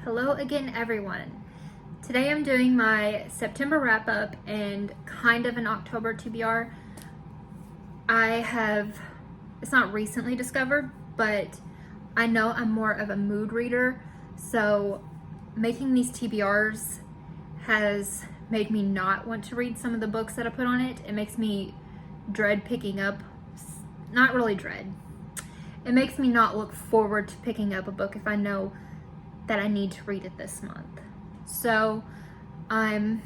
Hello again, everyone. Today I'm doing my September wrap up and kind of an October TBR. It's not recently discovered, but I know I'm more of a mood reader, so making these TBRs has made me not want to read some of the books that I put on it. It makes me dread picking up, not really dread. It makes me not look forward to picking up a book if I know that I need to read it this month. So I'm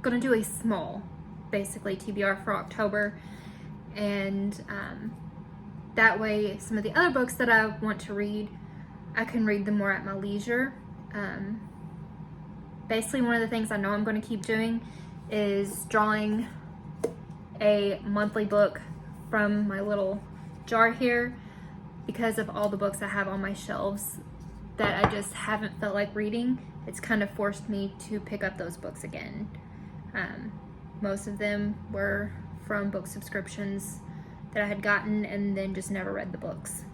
gonna do a small, basically, TBR for October, and that way some of the other books that I want to read, I can read them more at my leisure. Basically, one of the things I know I'm going to keep doing is drawing a monthly book from my little jar here, because of all the books I have on my shelves that I just haven't felt like reading. It's kind of forced me to pick up those books again. Most of them were from book subscriptions that I had gotten and then just never read the books.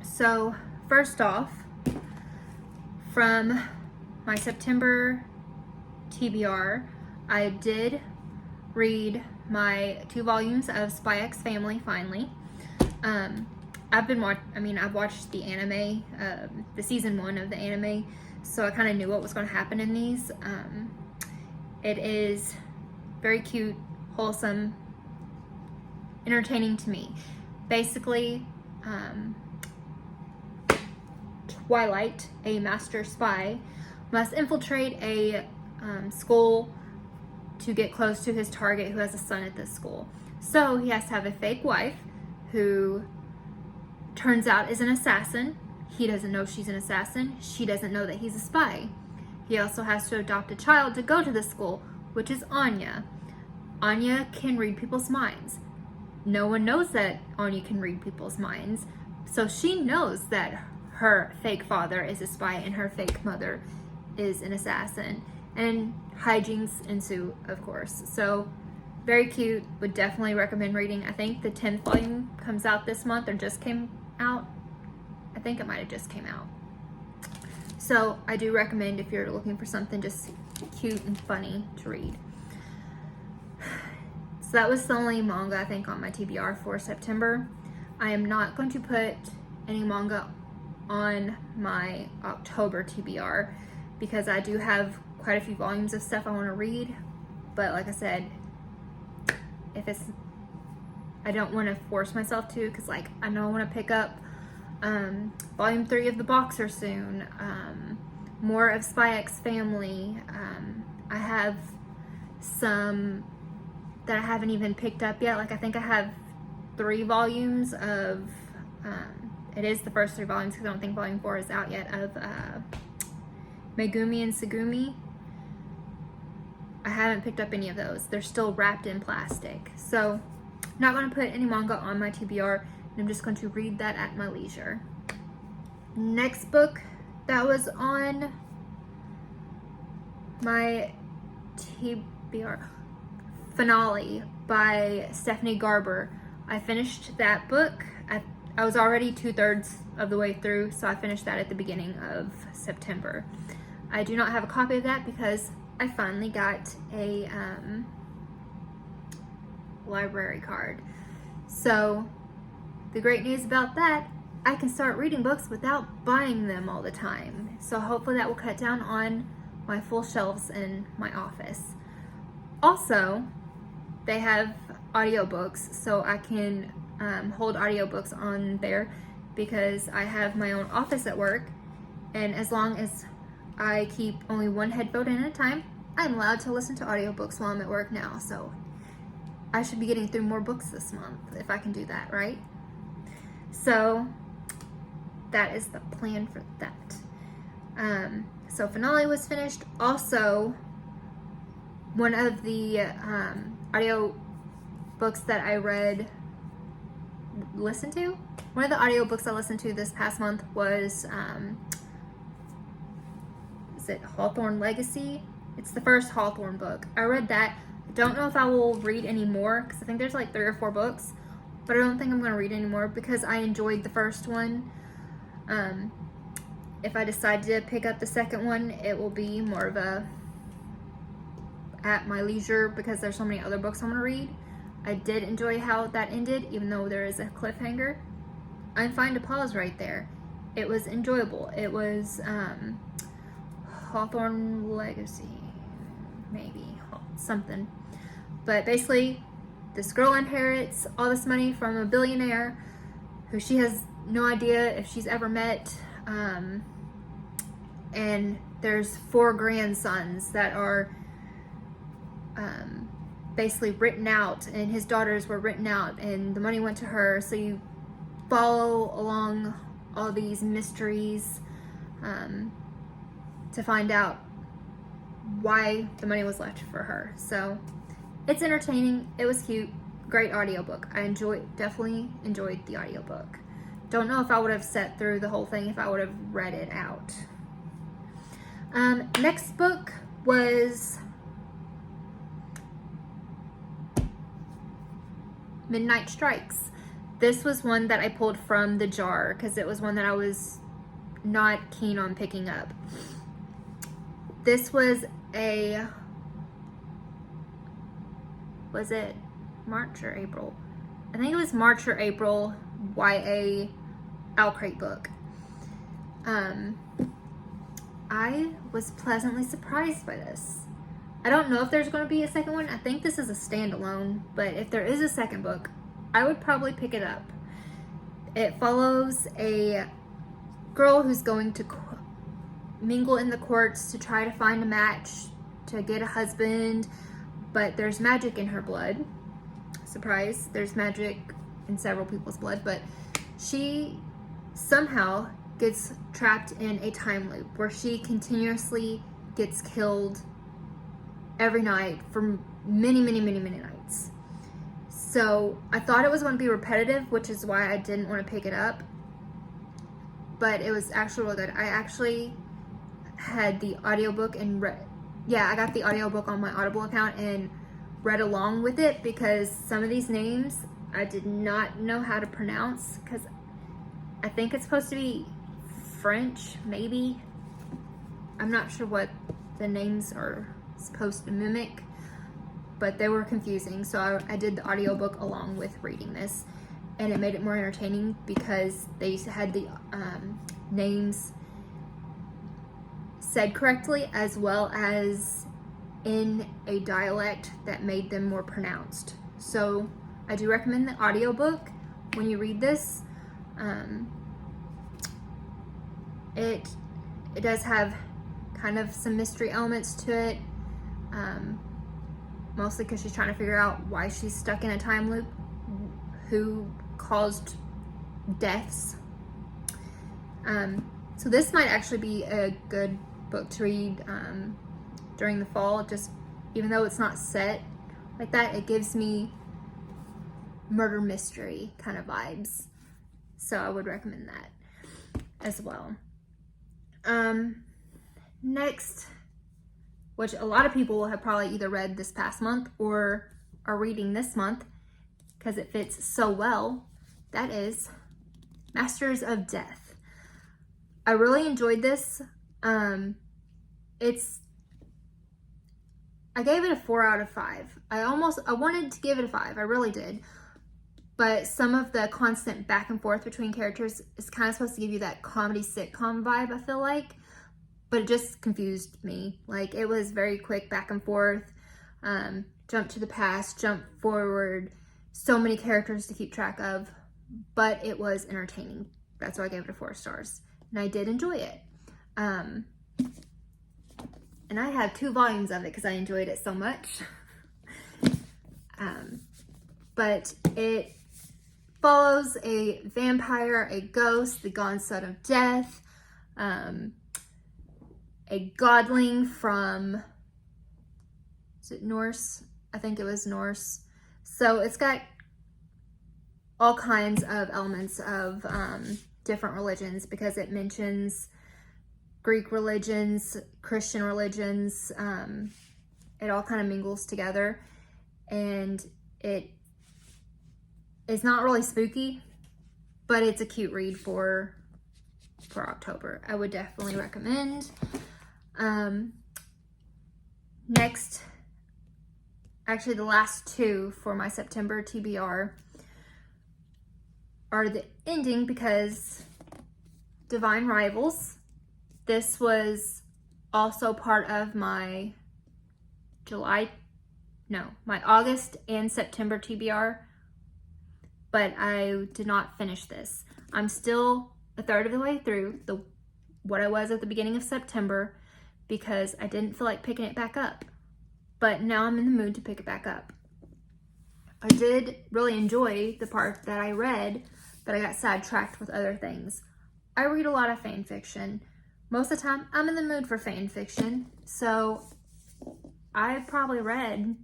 So first off, from my September TBR, I did read my 2 volumes of Spy X Family finally. I've watched the anime, the season 1 of the anime, so I kind of knew what was going to happen in these. It is very cute, wholesome, entertaining to me. Basically, Twilight, a master spy, must infiltrate a school to get close to his target who has a son at this school. So he has to have a fake wife who turns out is an assassin. He doesn't know she's an assassin. She doesn't know that he's a spy. He also has to adopt a child to go to the school, which is Anya. Anya can read people's minds. No one knows that Anya can read people's minds, so she knows that her fake father is a spy and her fake mother is an assassin. And hijinks ensue, of course. So very cute, would definitely recommend reading. I think the 10th volume comes out this month, or just came out. I think it might have just came out. So I do recommend if you're looking for something just cute and funny to read. So that was the only manga I think on my TBR for September. I am not going to put any manga on my October TBR because I do have quite a few volumes of stuff I want to read, but like I said, I don't want to force myself to, because like I know I want to pick up volume 3 of The Boxer soon, more of Spy X Family. I have some that I haven't even picked up yet. Like I think I have 3 volumes of it is the first 3 volumes because I don't think volume 4 is out yet, of Megumi and Tsugumi. I haven't picked up any of those. They're still wrapped in plastic. So I'm not going to put any manga on my TBR, and I'm just going to read that at my leisure. Next book that was on my TBR, Finale by Stephanie Garber. I finished that book. I was already 2/3 of the way through, so I finished that at the beginning of September. I do not have a copy of that because I finally got a library card. So the great news about that, I can start reading books without buying them all the time. So hopefully that will cut down on my full shelves in my office. Also, they have audiobooks, so I can hold audiobooks on there because I have my own office at work, and as long as I keep only one headphone in at a time, I'm allowed to listen to audiobooks while I'm at work now, so I should be getting through more books this month if I can do that, right? So that is the plan for that. So Finale was finished. Also, one of the audio books that I listened to, one of the audiobooks I listened to this past month was is it Hawthorne Legacy? It's the first Hawthorne book. I read that. I don't know if I will read any more because I think there's like 3 or 4 books, but I don't think I'm going to read anymore because I enjoyed the first one. if I decide to pick up the second one, it will be more of a at my leisure because there's so many other books I'm gonna read. I did enjoy how that ended, even though there is a cliffhanger. I'm fine to pause right there. It was enjoyable. It was Hawthorne Legacy, maybe something. But basically, this girl inherits all this money from a billionaire who she has no idea if she's ever met. And there's 4 grandsons that are basically written out, and his daughters were written out, and the money went to her. So you follow along all these mysteries to find out why the money was left for her. So it's entertaining. It was cute. Great audiobook. I definitely enjoyed the audiobook. Don't know if I would have sat through the whole thing if I would have read it out. Next book was Midnight Strikes. This was one that I pulled from the jar because it was one that I was not keen on picking up. This was was it March or April? I think it was March or April YA Outcrate book. I was pleasantly surprised by this. I don't know if there's going to be a second one. I think this is a standalone, but if there is a second book, I would probably pick it up. It follows a girl who's going to mingle in the courts to try to find a match to get a husband, but there's magic in her blood. Surprise, there's magic in several people's blood, but she somehow gets trapped in a time loop where she continuously gets killed every night for many nights. So I thought it was going to be repetitive, which is why I didn't want to pick it up, but it was actually really good. I actually had the audiobook and I got the audiobook on my Audible account and read along with it because some of these names I did not know how to pronounce because I think it's supposed to be French, maybe. I'm not sure what the names are supposed to mimic, but they were confusing. So I did the audiobook along with reading this, and it made it more entertaining because they had the names said correctly as well as in a dialect that made them more pronounced. So I do recommend the audiobook when you read this. It does have kind of some mystery elements to it, mostly because she's trying to figure out why she's stuck in a time loop, who caused deaths. So this might actually be a good book to read during the fall. Just even though it's not set like that, it gives me murder mystery kind of vibes. So I would recommend that as well. Next, which a lot of people have probably either read this past month or are reading this month because it fits so well, that is Masters of Death. I really enjoyed this. I gave it a 4 out of 5. I wanted to give it a 5. I really did. But some of the constant back and forth between characters is kind of supposed to give you that comedy sitcom vibe, I feel like. But it just confused me. Like, it was very quick back and forth. Jump to the past, jump forward. So many characters to keep track of. But it was entertaining. That's why I gave it a 4 stars. And I did enjoy it. And I have 2 volumes of it because I enjoyed it so much. But it follows a vampire, a ghost, the gone son of death, a godling from, is it Norse? I think it was Norse. So it's got all kinds of elements of different religions because it mentions Greek religions, Christian religions. It all kind of mingles together, and it is not really spooky, but it's a cute read for for October. I would definitely recommend. Next, actually the last two for my September TBR are the ending, because Divine Rivals, this was also part of my my August and September TBR, but I did not finish this. I'm still a third of the way through what I was at the beginning of September, because I didn't feel like picking it back up. But now I'm in the mood to pick it back up. I did really enjoy the part that I read, but I got sidetracked with other things. I read a lot of fan fiction. Most of the time, I'm in the mood for fan fiction. So I probably read,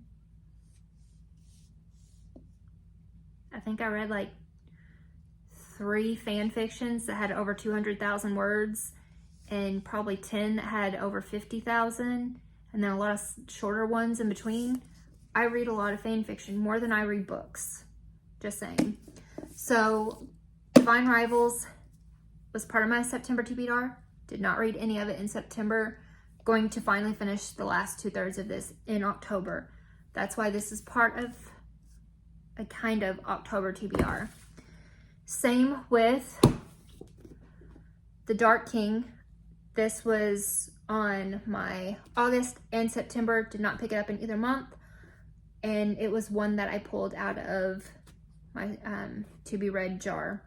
I think I read like 3 fan fictions that had over 200,000 words, and probably 10 that had over 50,000, and then a lot of shorter ones in between. I read a lot of fan fiction, more than I read books, just saying. So Divine Rivals was part of my September TBR. Did not read any of it in September. Going to finally finish the last 2/3 of this in October. That's why this is part of a kind of October TBR. Same with The Dark King. This was on my August and September. Did not pick it up in either month. And it was one that I pulled out of my to be read jar.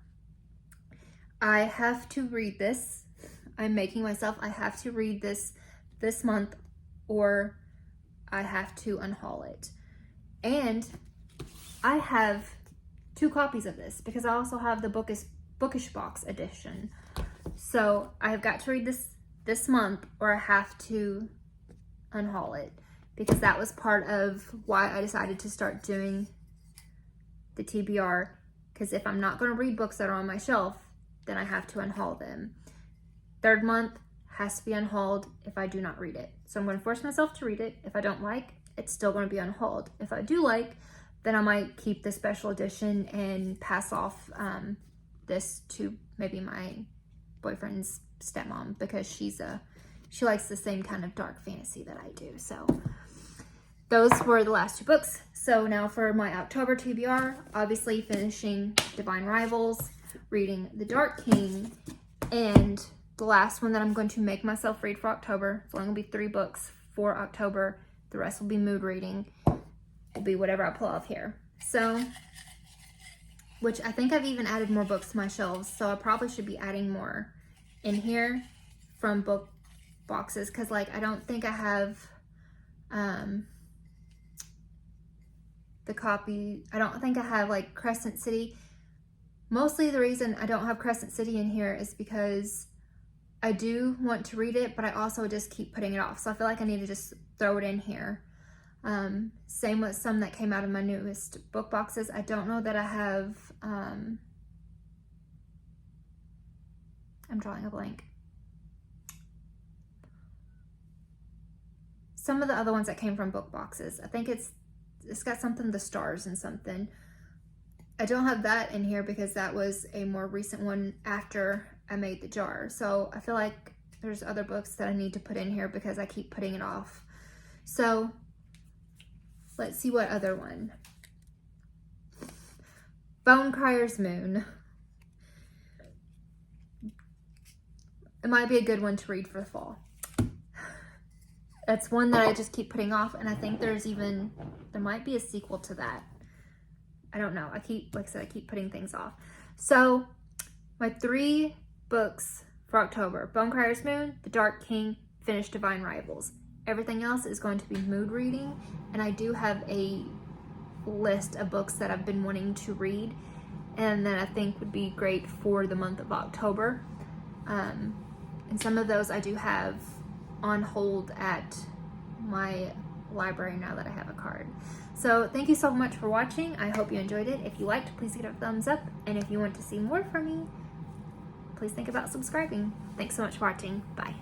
I have to read this. I'm making myself, I have to read this month, or I have to unhaul it. And I have 2 copies of this, because I also have the bookish box edition. So I've got to read this month, or I have to unhaul it, because that was part of why I decided to start doing the TBR. Because if I'm not going to read books that are on my shelf, then I have to unhaul them. 3rd month has to be unhauled if I do not read it. So I'm going to force myself to read it. If I don't like, it's still going to be unhauled. If I do like, then I might keep the special edition and pass off this to maybe my boyfriend's stepmom, because she likes the same kind of dark fantasy that I do. So those were the last 2 books. So now for my October TBR, obviously finishing Divine Rivals, reading The Dark King, and the last one that I'm going to make myself read for October. It's only going to be 3 books for October. The rest will be mood reading. It'll be whatever I pull off here. So, which I think I've even added more books to my shelves, so I probably should be adding more in here from book boxes, because like I don't think I have the copy. I don't think I have like Crescent City. Mostly the reason I don't have Crescent City in here is because I do want to read it, but I also just keep putting it off. So I feel like I need to just throw it in here. Same with some that came out of my newest book boxes. I don't know that I have, I'm drawing a blank. Some of the other ones that came from book boxes. I think it's got something, the stars and something. I don't have that in here because that was a more recent one after I made the jar. So I feel like there's other books that I need to put in here because I keep putting it off. So let's see what other one. Bone Crier's Moon. It might be a good one to read for the fall. That's one that I just keep putting off, and I think there might be a sequel to that. I don't know. Like I said, I keep putting things off. So my 3 books for October: Bone Crier's Moon, The Dark King, Finish Divine Rivals. Everything else is going to be mood reading, and I do have a list of books that I've been wanting to read and that I think would be great for the month of October. And some of those I do have on hold at my library now that I have a card. So thank you so much for watching. I hope you enjoyed it. If you liked, please give it a thumbs up. And if you want to see more from me, please think about subscribing. Thanks so much for watching. Bye.